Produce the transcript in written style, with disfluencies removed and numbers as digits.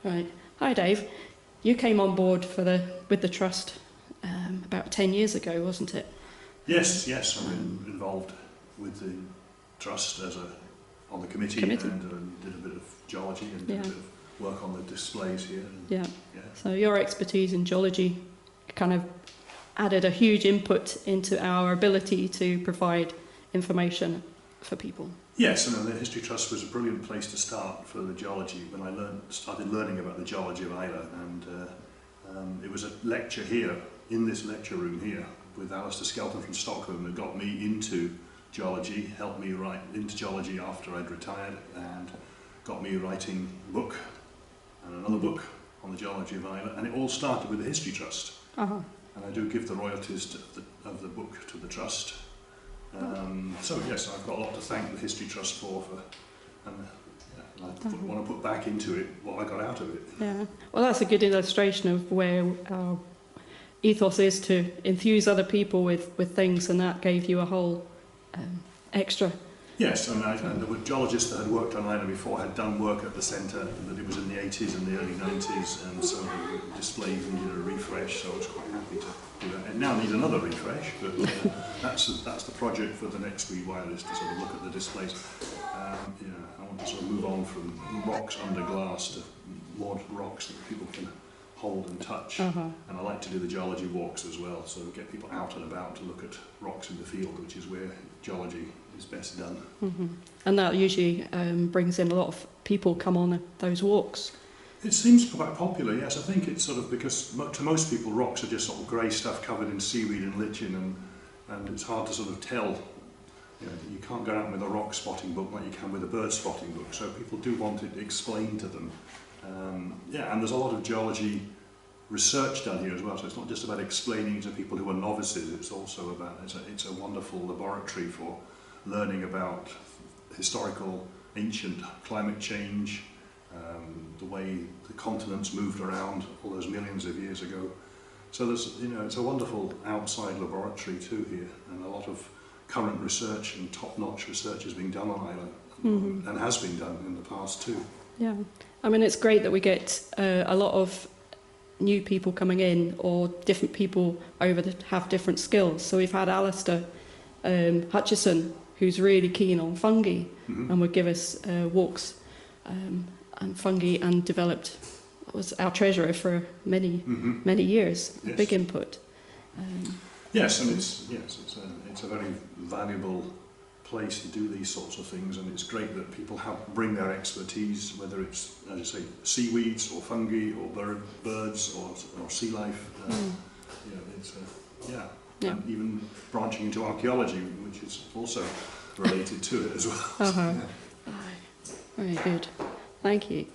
Right. Hi, Dave. You came on board with the trust about 10 years ago, wasn't it? Yes, yes. I've been involved with the trust on the committee. And did a bit of geology and did a bit of work on the displays here. Yeah. So your expertise in geology kind of added a huge input into our ability to provide information for people. Yes, and the History Trust was a brilliant place to start for the geology when I started learning about the geology of Islay, and it was a lecture here, in this lecture room here, with Alistair Skelton from Stockholm that got me into geology, helped me write into geology after I'd retired, and got me writing a book and another book on the geology of Islay, and it all started with the History Trust. And I do give the royalties of the book to the Trust. So yes, I've got a lot to thank the History Trust for and I want to put back into it what I got out of it. Yeah, well, that's a good illustration of where our ethos is to enthuse other people with things, and that gave you a whole extra. Yes, and the geologists that had worked on Islay before had done work at the centre, that it was in the 80s and the early 90s, and so the displays needed a refresh, so I was quite happy to do that. It now needs another refresh, but that's the project for the next wee while, is to sort of look at the displays. I want to sort of move on from rocks under glass to more rocks that people can hold and touch. And I like to do the geology walks as well, so get people out and about to look at rocks in the field, which is where geology is best done. And that usually brings in a lot of people come on those walks. It seems quite popular, yes. I think it's sort of because to most people rocks are just sort of grey stuff covered in seaweed and lichen, and it's hard to sort of tell. You can't go out with a rock spotting book like you can with a bird spotting book, so people do want it explained to them. And there's a lot of geology research done here as well, so it's not just about explaining to people who are novices, it's also about, it's a wonderful laboratory for learning about historical, ancient climate change, the way the continents moved around all those millions of years ago. So there's, it's a wonderful outside laboratory too here, and a lot of current research and top-notch research is being done on Islay, and has been done in the past too. Yeah, I mean, it's great that we get a lot of new people coming in, or different people have different skills. So we've had Alistair Hutchison, who's really keen on fungi, and would give us walks and fungi, and was our treasurer for many years. Yes. Big input. Yes, and it's a very valuable place to do these sorts of things, and it's great that people bring their expertise, whether it's, as you say, seaweeds or fungi or birds or sea life. And even branching into archaeology, which is also related to it as well. Very good. Thank you.